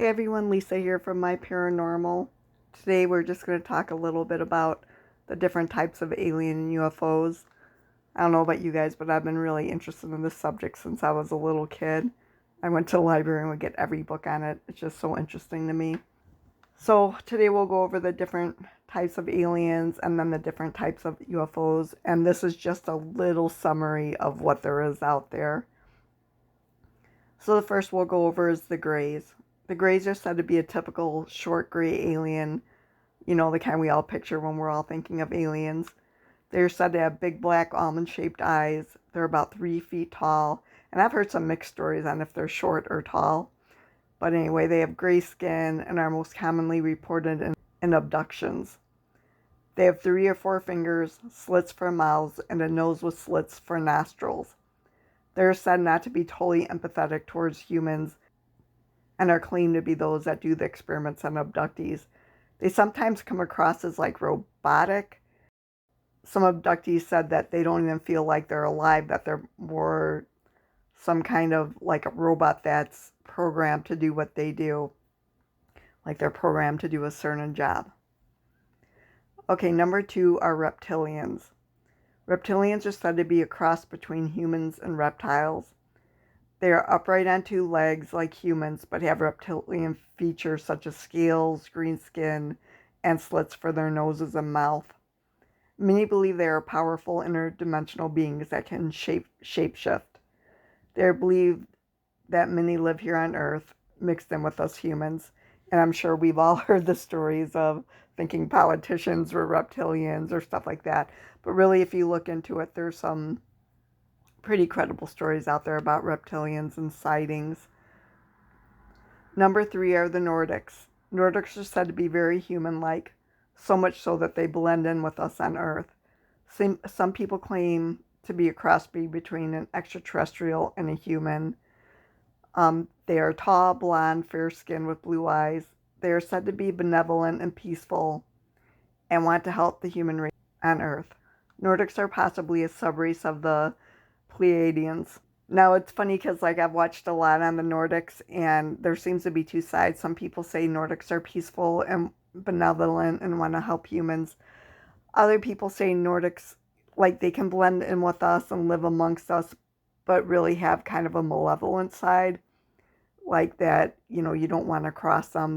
Hey everyone, Lisa here from My Paranormal. Today we're just going to talk a little bit about the different types of alien and UFOs. I don't know about you guys, but I've been really interested in this subject since I was a little kid. I went to the library and would get every book on it. It's just so interesting to me. So today we'll go over the different types of aliens and then the different types of UFOs. And this is just a little summary of what there is out there. So the first we'll go over is the Greys. The Greys are said to be a typical short gray alien, you know, the kind we all picture when we're all thinking of aliens. They're said to have big black almond-shaped eyes. They're about 3 feet tall, and I've heard some mixed stories on if they're short or tall. But anyway, they have gray skin and are most commonly reported in abductions. They have 3 or 4 fingers, slits for mouths, and a nose with slits for nostrils. They're said not to be totally empathetic towards humans and are claimed to be those that do the experiments on abductees. They sometimes come across as like robotic. Some abductees said that they don't even feel like they're alive, that they're more some kind of like a robot that's programmed to do what they do. Like they're programmed to do a certain job. Okay, number 2 are reptilians. Reptilians are said to be a cross between humans and reptiles. They are upright on 2 legs like humans, but have reptilian features such as scales, green skin, and slits for their noses and mouth. Many believe they are powerful interdimensional beings that can shapeshift. They are believed that many live here on Earth, mixed in with us humans. And I'm sure we've all heard the stories of thinking politicians were reptilians or stuff like that. But really, if you look into it, there's some pretty credible stories out there about reptilians and sightings. Number 3 are the Nordics. Nordics are said to be very human-like, so much so that they blend in with us on Earth. Some people claim to be a crossbreed between an extraterrestrial and a human. They are tall, blonde, fair-skinned with blue eyes. They are said to be benevolent and peaceful and want to help the human race on Earth. Nordics are possibly a subrace of the Pleiadians. Now, it's funny because like I've watched a lot on the Nordics, and there seems to be 2 sides. Some people say Nordics are peaceful and benevolent and want to help humans. Other people say Nordics, like they can blend in with us and live amongst us, but really have kind of a malevolent side. Like that, you know, you don't want to cross them.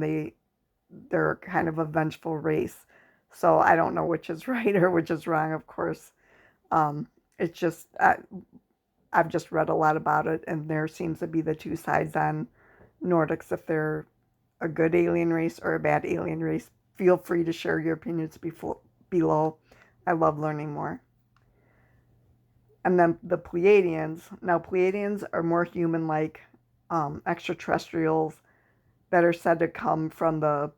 They're kind of a vengeful race. So I don't know which is right or which is wrong, of course. It's just, I've just read a lot about it, and there seems to be the 2 sides on Nordics, if they're a good alien race or a bad alien race. Feel free to share your opinions below. I love learning more. And then the Pleiadians. Now, Pleiadians are more human-like extraterrestrials that are said to come from the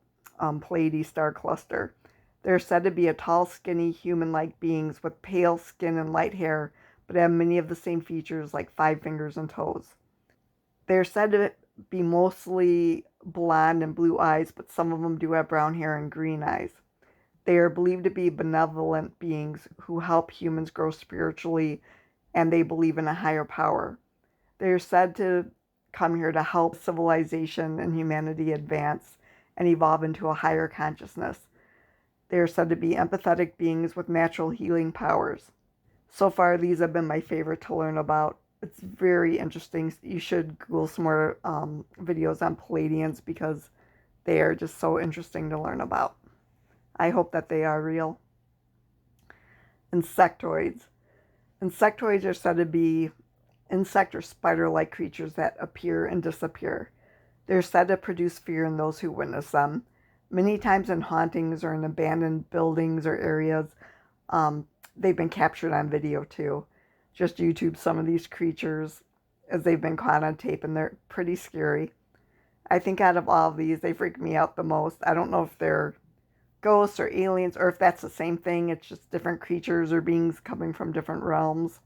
Pleiades star cluster. They're said to be a tall, skinny, human-like beings with pale skin and light hair, but have many of the same features like 5 fingers and toes. They're said to be mostly blonde and blue eyes, but some of them do have brown hair and green eyes. They are believed to be benevolent beings who help humans grow spiritually, and they believe in a higher power. They are said to come here to help civilization and humanity advance and evolve into a higher consciousness. They are said to be empathetic beings with natural healing powers. So far, these have been my favorite to learn about. It's very interesting. You should Google some more videos on Pleiadians because they are just so interesting to learn about. I hope that they are real. Insectoids. Insectoids are said to be insect or spider-like creatures that appear and disappear. They're said to produce fear in those who witness them. Many times in hauntings or in abandoned buildings or areas, they've been captured on video too. Just YouTube some of these creatures as they've been caught on tape, and they're pretty scary. I think out of all of these, they freak me out the most. I don't know if they're ghosts or aliens or if that's the same thing. It's just different creatures or beings coming from different realms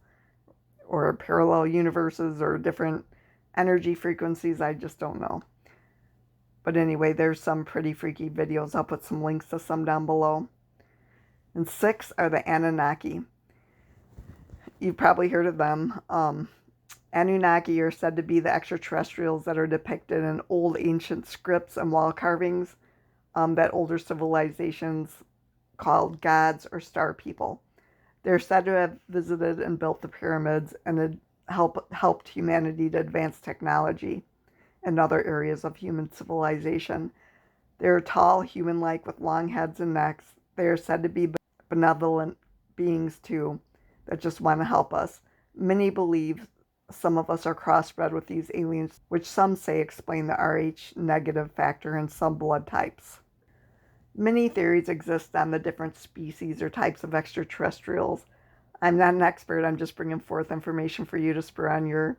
or parallel universes or different energy frequencies. I just don't know. But anyway, there's some pretty freaky videos. I'll put some links to some down below. And 6 are the Anunnaki. You've probably heard of them. Anunnaki are said to be the extraterrestrials that are depicted in old ancient scripts and wall carvings that older civilizations called gods or star people. They're said to have visited and built the pyramids and had helped humanity to advance technology and other areas of human civilization. They are tall, human-like, with long heads and necks. They are said to be benevolent beings too, that just want to help us. Many believe some of us are crossbred with these aliens, which some say explain the Rh negative factor in some blood types. Many theories exist on the different species or types of extraterrestrials. I'm not an expert, I'm just bringing forth information for you to spur on your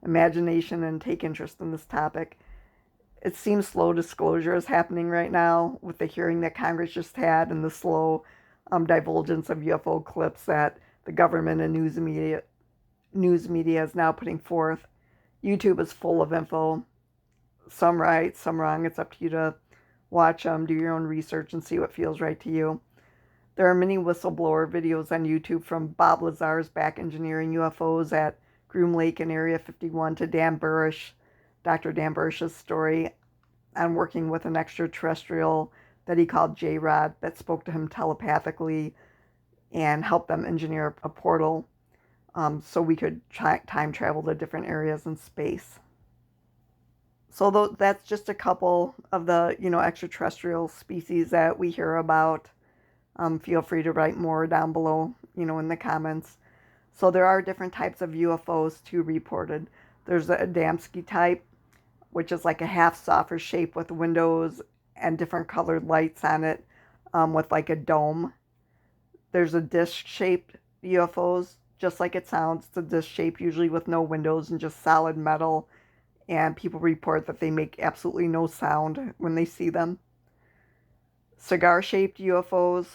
imagination and take interest in this topic. It seems slow disclosure is happening right now with the hearing that Congress just had and the slow divulgence of UFO clips that the government and news media is now putting forth. YouTube is full of info, some right, some wrong. It's up to you to watch them, do your own research, and see what feels right to you. There are many whistleblower videos on YouTube, from Bob Lazar's back engineering UFOs at Groom Lake in Area 51 to Dr. Dan Burish's story on working with an extraterrestrial that he called J-Rod that spoke to him telepathically and helped them engineer a portal so we could time travel to different areas in space. So that's just a couple of the, extraterrestrial species that we hear about. Feel free to write more down below, in the comments. So there are different types of UFOs too reported. There's the Adamski type, which is like a half saucer shape with windows and different colored lights on it, with like a dome. There's a disc-shaped UFOs, just like it sounds. It's a disc shape, usually with no windows and just solid metal. And people report that they make absolutely no sound when they see them. Cigar-shaped UFOs,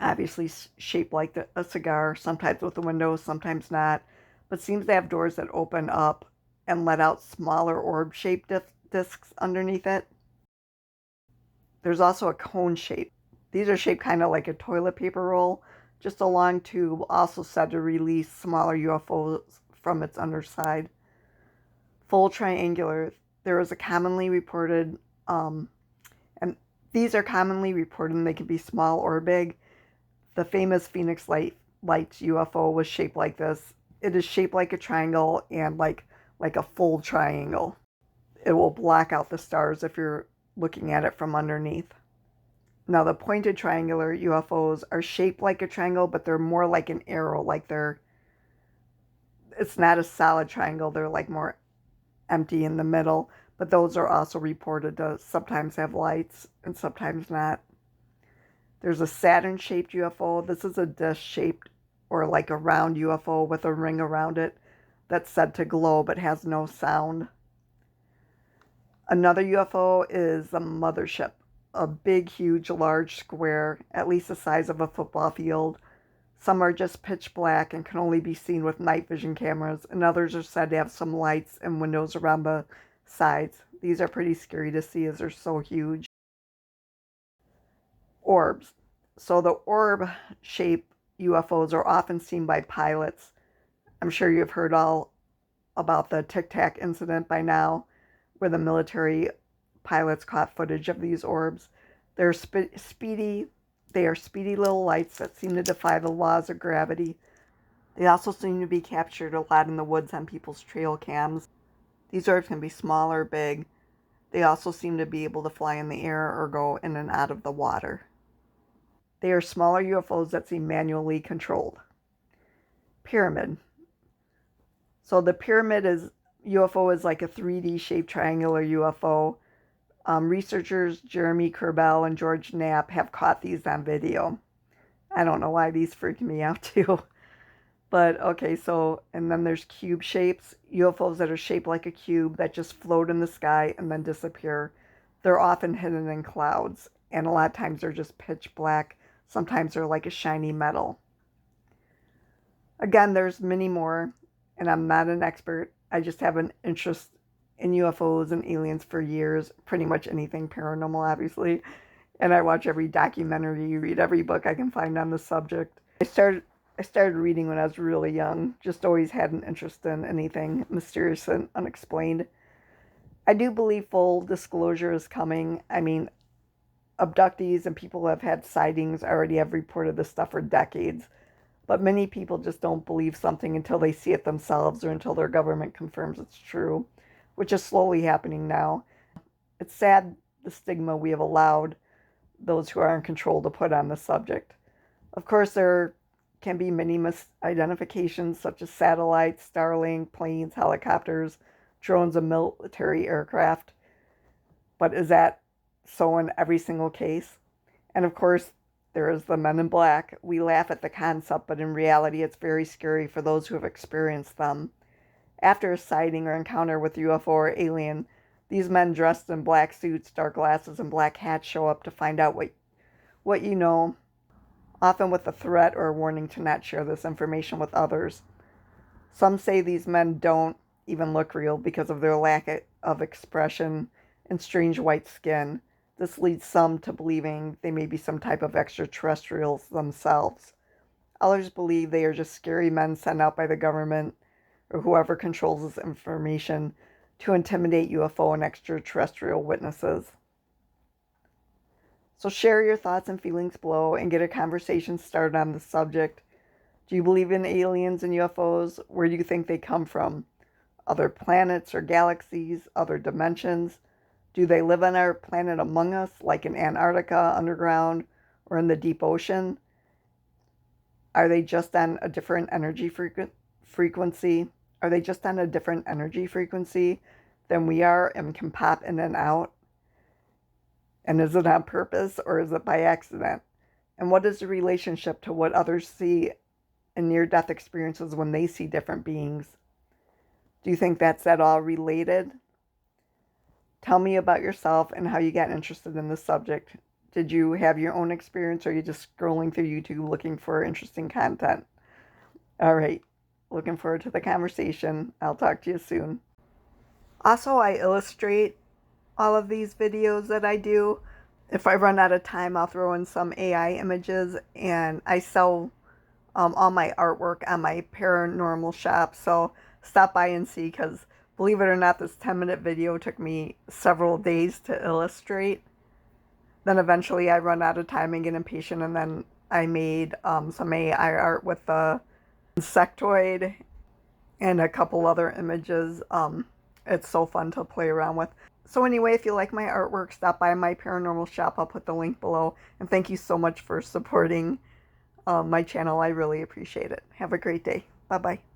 obviously shaped like a cigar, sometimes with a window, sometimes not, but seems to have doors that open up and let out smaller orb-shaped discs underneath it. There's also a cone shape. These are shaped kind of like a toilet paper roll, just a long tube, also said to release smaller UFOs from its underside. Full triangular. There is a commonly reported, and these are commonly reported, and they can be small or big. The famous Phoenix Lights UFO was shaped like this. It is shaped like a triangle and like a full triangle. It will block out the stars if you're looking at it from underneath. Now, the pointed triangular UFOs are shaped like a triangle, but they're more like an arrow. It's not a solid triangle. They're like more empty in the middle. But those are also reported to sometimes have lights and sometimes not. There's a Saturn-shaped UFO. This is a disc-shaped or like a round UFO with a ring around it that's said to glow but has no sound. Another UFO is a mothership, a big, huge, large square, at least the size of a football field. Some are just pitch black and can only be seen with night vision cameras, and others are said to have some lights and windows around the sides. These are pretty scary to see as they're so huge. Orbs. So the orb-shaped UFOs are often seen by pilots. I'm sure you've heard all about the Tic Tac incident by now, where the military pilots caught footage of these orbs. They're speedy little lights that seem to defy the laws of gravity. They also seem to be captured a lot in the woods on people's trail cams. These orbs can be small or big. They also seem to be able to fly in the air or go in and out of the water. They are smaller UFOs that seem manually controlled. Pyramid. So the UFO is like a 3D shaped triangular UFO. Researchers Jeremy Kerbel and George Knapp have caught these on video. I don't know why these freaked me out too. But okay, and then there's cube shapes, UFOs that are shaped like a cube that just float in the sky and then disappear. They're often hidden in clouds, and a lot of times they're just pitch black. Sometimes they're like a shiny metal. Again, there's many more, and I'm not an expert. I just have an interest in UFOs and aliens for years, pretty much anything paranormal, obviously. And I watch every documentary, read every book I can find on the subject. I started I started reading when I was really young. Just always had an interest in anything mysterious and unexplained. I do believe full disclosure is coming. I mean, abductees and people who have had sightings already have reported this stuff for decades. But many people just don't believe something until they see it themselves or until their government confirms it's true, which is slowly happening now. It's sad the stigma we have allowed those who are in control to put on the subject. Of course, there can be many misidentifications such as satellites, Starlink, planes, helicopters, drones, and military aircraft. But is that so in every single case? And of course, there is the men in black. We laugh at the concept, but in reality, it's very scary for those who have experienced them. After a sighting or encounter with UFO or alien, these men dressed in black suits, dark glasses, and black hats show up to find out what you know, often with a threat or a warning to not share this information with others. Some say these men don't even look real because of their lack of expression and strange white skin. This leads some to believing they may be some type of extraterrestrials themselves. Others believe they are just scary men sent out by the government or whoever controls this information to intimidate UFO and extraterrestrial witnesses. So share your thoughts and feelings below and get a conversation started on the subject. Do you believe in aliens and UFOs? Where do you think they come from? Other planets or galaxies? Other dimensions? Do they live on our planet among us, like in Antarctica, underground, or in the deep ocean? Are they just on a different energy frequency? Are they just on a different energy frequency than we are and can pop in and out? And is it on purpose or is it by accident? And what is the relationship to what others see in near-death experiences when they see different beings? Do you think that's at all related? Tell me about yourself and how you got interested in this subject. Did you have your own experience or are you just scrolling through YouTube looking for interesting content? All right. Looking forward to the conversation. I'll talk to you soon. Also, I illustrate all of these videos that I do. If I run out of time, I'll throw in some AI images, and I sell all my artwork on my paranormal shop. So stop by and see, because believe it or not, this 10-minute video took me several days to illustrate. Then eventually I run out of time and get impatient, and then I made some AI art with the insectoid and a couple other images. It's so fun to play around with. So anyway, if you like my artwork, stop by my paranormal shop. I'll put the link below. And thank you so much for supporting my channel. I really appreciate it. Have a great day. Bye-bye.